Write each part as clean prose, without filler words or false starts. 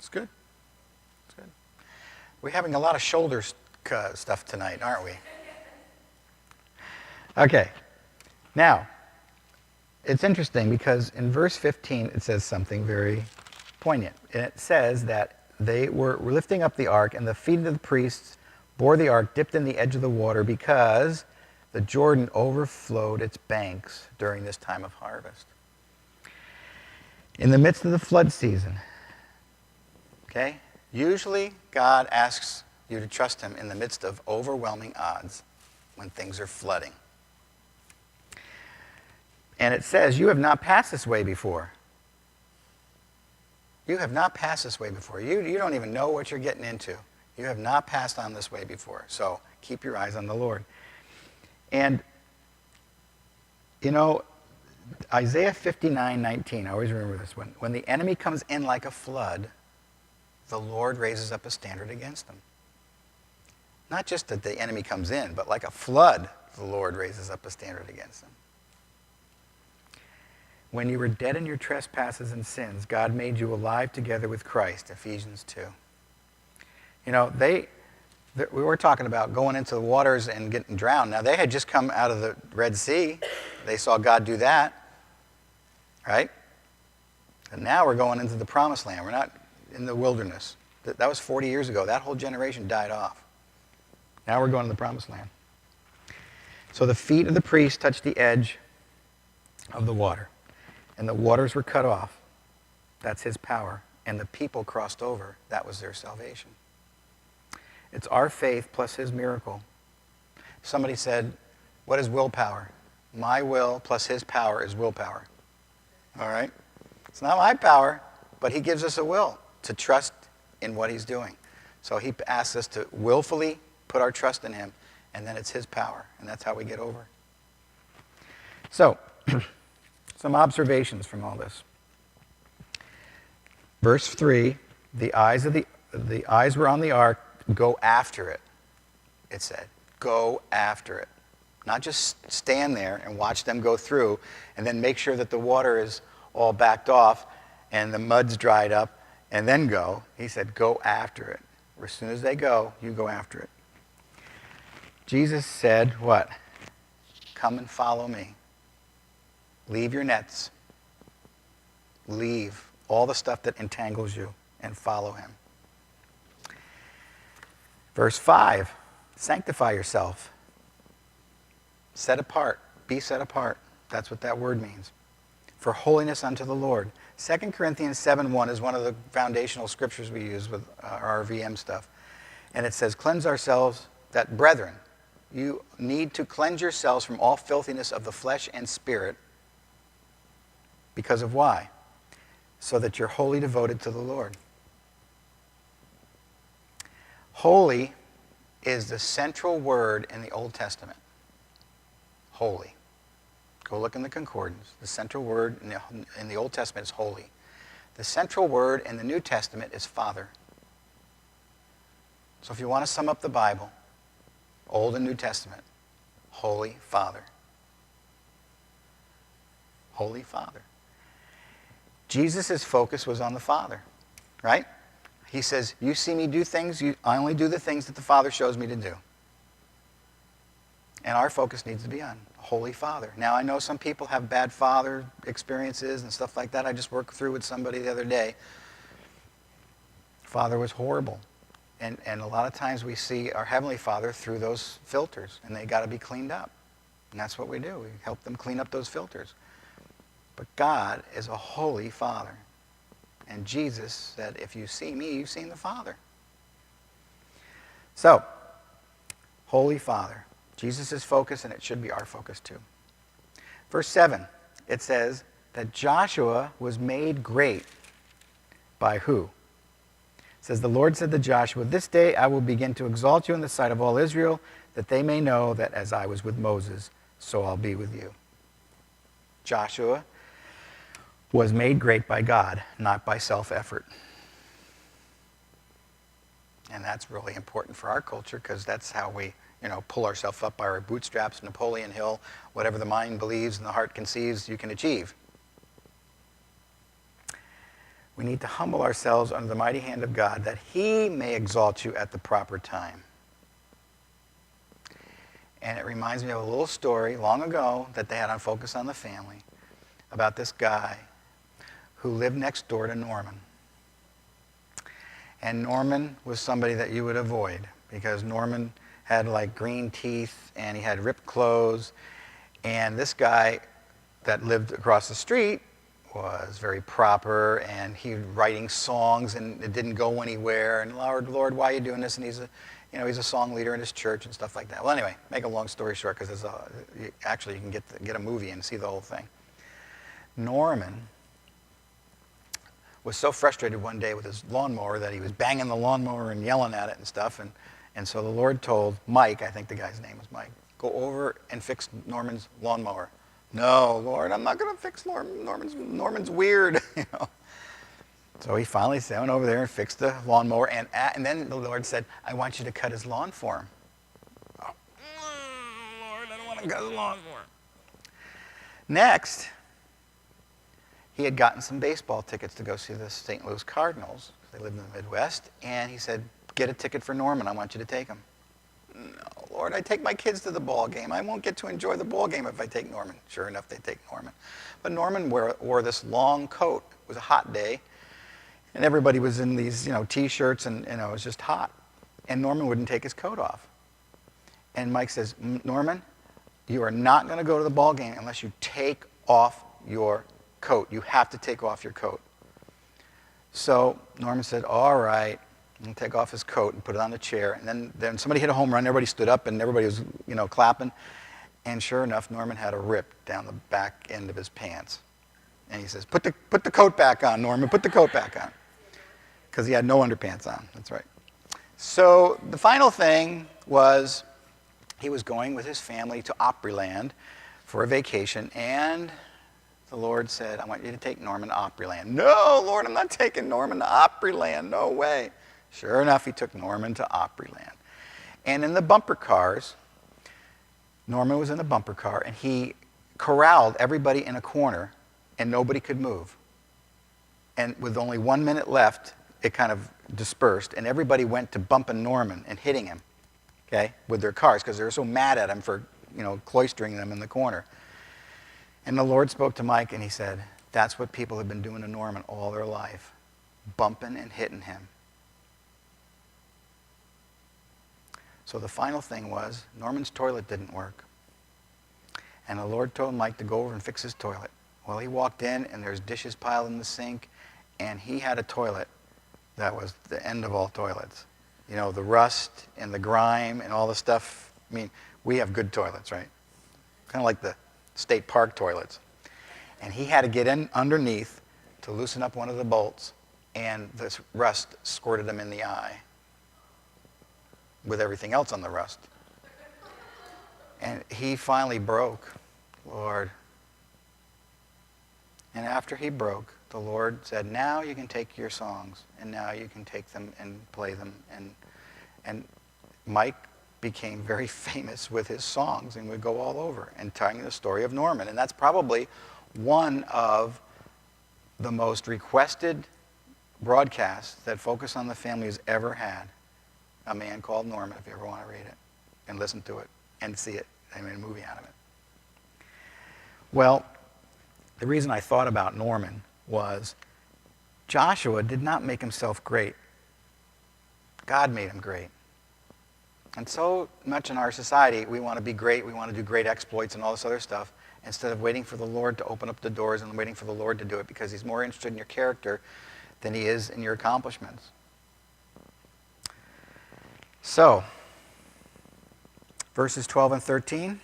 It's good. It's good. We're having a lot of shoulder stuff tonight, aren't we? Okay. Now, it's interesting because in verse 15 it says something very poignant. And it says that they were lifting up the ark, and the feet of the priests bore the ark dipped in the edge of the water because the Jordan overflowed its banks during this time of harvest. In the midst of the flood season, okay, usually God asks you to trust him in the midst of overwhelming odds when things are flooding. And it says, you have not passed this way before. You have not passed this way before. You don't even know what you're getting into. You have not passed on this way before. So keep your eyes on the Lord. And, you know, Isaiah 59:19, I always remember this one. When the enemy comes in like a flood, the Lord raises up a standard against him. Not just that the enemy comes in, but like a flood, the Lord raises up a standard against him. When you were dead in your trespasses and sins, God made you alive together with Christ, Ephesians 2. You know, we were talking about going into the waters and getting drowned. Now, they had just come out of the Red Sea. They saw God do that, right? And now we're going into the Promised Land. We're not in the wilderness. That was 40 years ago. That whole generation died off. Now we're going to the Promised Land. So the feet of the priest touched the edge of the water, and the waters were cut off. That's his power. And the people crossed over. That was their salvation. It's our faith plus his miracle. Somebody said, what is willpower? My will plus his power is willpower. All right? It's not my power, but he gives us a will to trust in what he's doing. So he asks us to willfully put our trust in him, and then it's his power, and that's how we get over. So, some observations from all this. Verse 3, the eyes were on the ark, go after it, it said. Go after it. Not just stand there and watch them go through and then make sure that the water is all backed off and the mud's dried up and then go. He said, go after it. As soon as they go, you go after it. Jesus said, what? Come and follow me. Leave your nets. Leave all the stuff that entangles you and follow him. Verse 5, sanctify yourself. Set apart. Be set apart. That's what that word means. For holiness unto the Lord. 2 Corinthians 7:1 is one of the foundational scriptures we use with our RVM stuff. And it says, cleanse ourselves, that brethren, you need to cleanse yourselves from all filthiness of the flesh and spirit. Because of why? So that you're wholly devoted to the Lord. Holy is the central word in the Old Testament. Holy. Go look in the concordance. The central word in the Old Testament is holy. The central word in the New Testament is Father. So if you want to sum up the Bible, Old and New Testament, Holy Father. Holy Father. Jesus' focus was on the Father, right? He says, you see me do things, I only do the things that the Father shows me to do. And our focus needs to be on Holy Father. Now, I know some people have bad father experiences and stuff like that. I just worked through with somebody the other day. Father was horrible. And a lot of times we see our Heavenly Father through those filters, and they got to be cleaned up. And that's what we do. We help them clean up those filters. But God is a holy Father. And Jesus said, if you see me, you've seen the Father. So, Holy Father. Jesus' focus, and it should be our focus too. Verse 7, it says that Joshua was made great by who? It says, the Lord said to Joshua, this day I will begin to exalt you in the sight of all Israel, that they may know that as I was with Moses, so I'll be with you. Joshua was made great by God, not by self-effort. And that's really important for our culture because that's how we, pull ourselves up by our bootstraps, Napoleon Hill, whatever the mind believes and the heart conceives, you can achieve. We need to humble ourselves under the mighty hand of God that he may exalt you at the proper time. And it reminds me of a little story long ago that they had on Focus on the Family about this guy who lived next door to Norman. And Norman was somebody that you would avoid because Norman had like green teeth and he had ripped clothes. And this guy that lived across the street was very proper, and he was writing songs, and it didn't go anywhere. And Lord, why are you doing this? And he's a song leader in his church and stuff like that. Well, anyway, make a long story short, because actually you can get a movie and see the whole thing. Norman was so frustrated one day with his lawnmower that he was banging the lawnmower and yelling at it and stuff. And so the Lord told Mike, I think the guy's name was Mike, go over and fix Norman's lawnmower. No, Lord, I'm not going to fix Norman's weird. So he finally went over there and fixed the lawnmower, and then the Lord said, I want you to cut his lawn for him. Oh, Lord, I don't want to cut his lawn for him. Next, he had gotten some baseball tickets to go see the St. Louis Cardinals. They lived in the Midwest, and he said, get a ticket for Norman. I want you to take him. No, Lord, I take my kids to the ball game. I won't get to enjoy the ball game if I take Norman. Sure enough, they take Norman. But Norman wore this long coat. It was a hot day, and everybody was in these, T-shirts, and it was just hot. And Norman wouldn't take his coat off. And Mike says, Norman, you are not going to go to the ball game unless you take off your coat. You have to take off your coat. So Norman said, all right. And take off his coat and put it on the chair. And then somebody hit a home run. Everybody stood up and everybody was, clapping. And sure enough, Norman had a rip down the back end of his pants. And he says, put the coat back on, Norman. Put the coat back on. Because he had no underpants on. That's right. So the final thing was he was going with his family to Opryland for a vacation. And the Lord said, I want you to take Norman to Opryland. No, Lord, I'm not taking Norman to Opryland. No way. Sure enough, he took Norman to Opryland. And in the bumper cars, Norman was in the bumper car, and he corralled everybody in a corner, and nobody could move. And with only 1 minute left, it kind of dispersed, and everybody went to bumping Norman and hitting him, with their cars, because they were so mad at him for, cloistering them in the corner. And the Lord spoke to Mike, and he said, that's what people have been doing to Norman all their life, bumping and hitting him. So the final thing was, Norman's toilet didn't work. And the Lord told Mike to go over and fix his toilet. Well, he walked in, and there's dishes piled in the sink, and he had a toilet that was the end of all toilets. The rust and the grime and all the stuff. I mean, we have good toilets, right? Kind of like the state park toilets. And he had to get in underneath to loosen up one of the bolts, and this rust squirted him in the eye with everything else on the rust. And he finally broke, Lord. And after he broke, the Lord said, now you can take your songs, and now you can take them and play them. And Mike became very famous with his songs and would go all over and telling the story of Norman. And that's probably one of the most requested broadcasts that Focus on the Family has ever had. A Man Called Norman, if you ever want to read it and listen to it and see it. They made a movie out of it. Well, the reason I thought about Norman was Joshua did not make himself great. God made him great. And so much in our society, we want to be great, we want to do great exploits and all this other stuff, instead of waiting for the Lord to open up the doors and waiting for the Lord to do it, because he's more interested in your character than he is in your accomplishments. So, verses 12 and 13,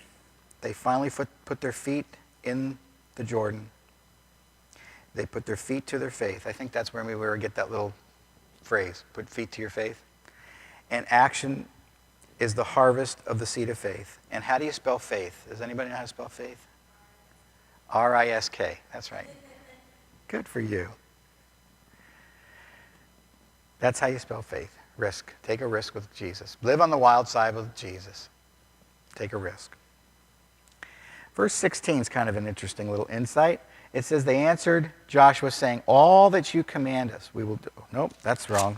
they finally put their feet in the Jordan. They put their feet to their faith. I think that's where we get that little phrase, put feet to your faith. And action is the harvest of the seed of faith. And how do you spell faith? Does anybody know how to spell faith? R-I-S-K. That's right. Good for you. That's how you spell faith. Risk. Take a risk with Jesus. Live on the wild side with Jesus. Take a risk. Verse 16 is kind of an interesting little insight. It says they answered Joshua saying, all that you command us, we will do. Nope, that's wrong.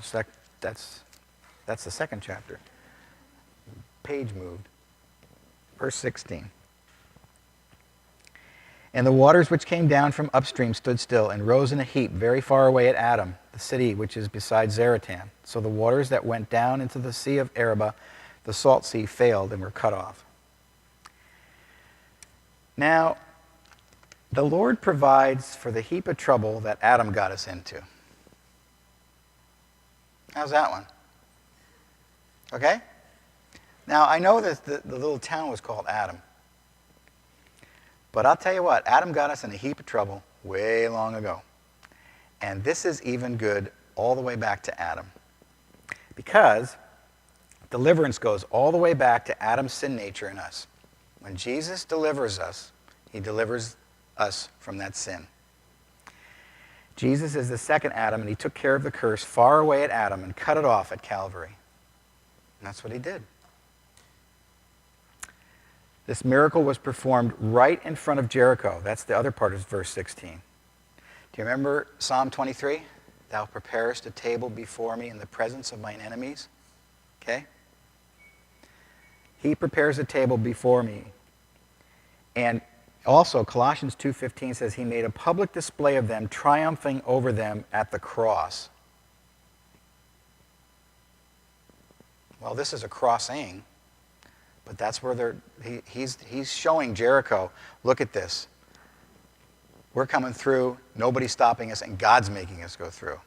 That's the second chapter. Page moved. Verse 16. And the waters which came down from upstream stood still and rose in a heap very far away at Adam, the city which is beside Zaratan. So the waters that went down into the sea of Arabah, the salt sea, failed and were cut off. Now, the Lord provides for the heap of trouble that Adam got us into. How's that one? Okay? Now, I know that the little town was called Adam. But I'll tell you what, Adam got us in a heap of trouble way long ago. And this is even good all the way back to Adam. Because deliverance goes all the way back to Adam's sin nature in us. When Jesus delivers us, he delivers us from that sin. Jesus is the second Adam, and he took care of the curse far away at Adam and cut it off at Calvary. And that's what he did. This miracle was performed right in front of Jericho. That's the other part of verse 16. Do you remember Psalm 23? Thou preparest a table before me in the presence of mine enemies. Okay? He prepares a table before me. And also, Colossians 2:15 says he made a public display of them, triumphing over them at the cross. Well, this is a crossing. But that's where he's showing Jericho, look at this. We're coming through, nobody's stopping us, and God's making us go through.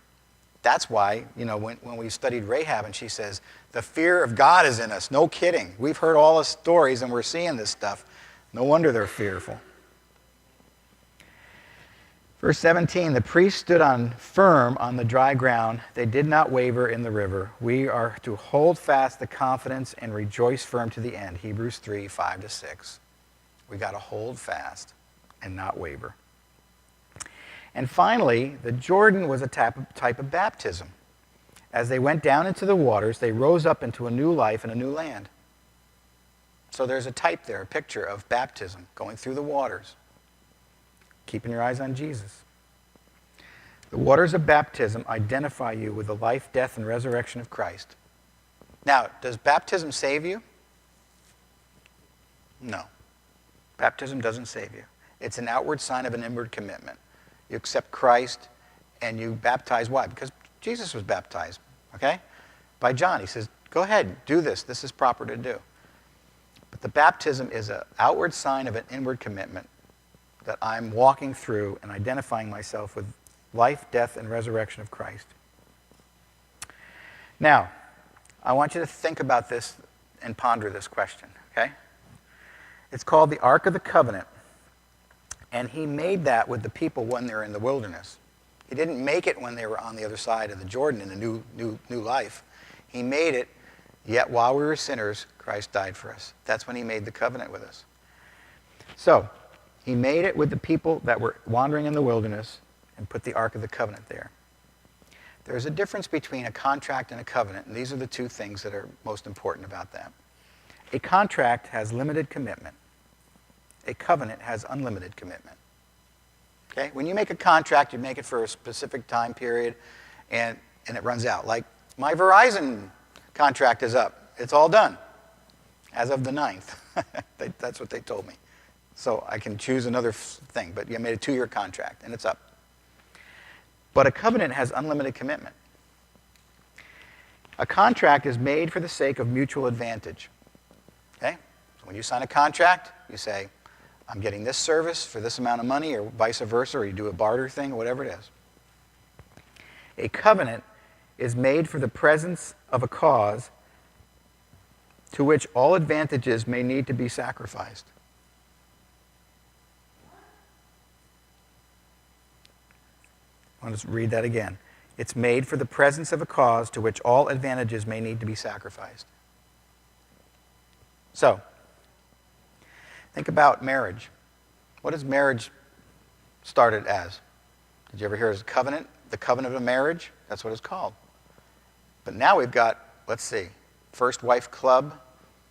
That's why, when we studied Rahab and she says, the fear of God is in us. No kidding. We've heard all the stories and we're seeing this stuff. No wonder they're fearful. Verse 17, the priests stood firm on the dry ground. They did not waver in the river. We are to hold fast the confidence and rejoice firm to the end. Hebrews 3:5-6. We got to hold fast and not waver. And finally, the Jordan was a type of baptism. As they went down into the waters, they rose up into a new life and a new land. So there's a type there, a picture of baptism going through the waters. Keeping your eyes on Jesus. The waters of baptism identify you with the life, death, and resurrection of Christ. Now, does baptism save you? No. Baptism doesn't save you. It's an outward sign of an inward commitment. You accept Christ and you baptize. Why? Because Jesus was baptized, okay? By John. He says, go ahead, do this. This is proper to do. But the baptism is an outward sign of an inward commitment that I'm walking through and identifying myself with life, death, and resurrection of Christ. Now, I want you to think about this and ponder this question, okay? It's called the Ark of the Covenant, and he made that with the people when they're in the wilderness. He didn't make it when they were on the other side of the Jordan in a new life. He made it, yet while we were sinners, Christ died for us. That's when he made the covenant with us. So, he made it with the people that were wandering in the wilderness and put the Ark of the Covenant there. There's a difference between a contract and a covenant, and these are the two things that are most important about that. A contract has limited commitment. A covenant has unlimited commitment. Okay? When you make a contract, you make it for a specific time period, and it runs out. Like, my Verizon contract is up. It's all done as of the 9th. That's what they told me. So I can choose another thing, but you made a 2-year contract, and it's up. But a covenant has unlimited commitment. A contract is made for the sake of mutual advantage. Okay? So when you sign a contract, you say, I'm getting this service for this amount of money, or vice versa, or you do a barter thing, or whatever it is. A covenant is made for the presence of a cause to which all advantages may need to be sacrificed. I'll just read that again. It's made for the presence of a cause to which all advantages may need to be sacrificed. So, think about marriage. What is marriage started as? Did you ever hear of a covenant? The covenant of marriage? That's what it's called. But now we've got, let's see, First Wife Club,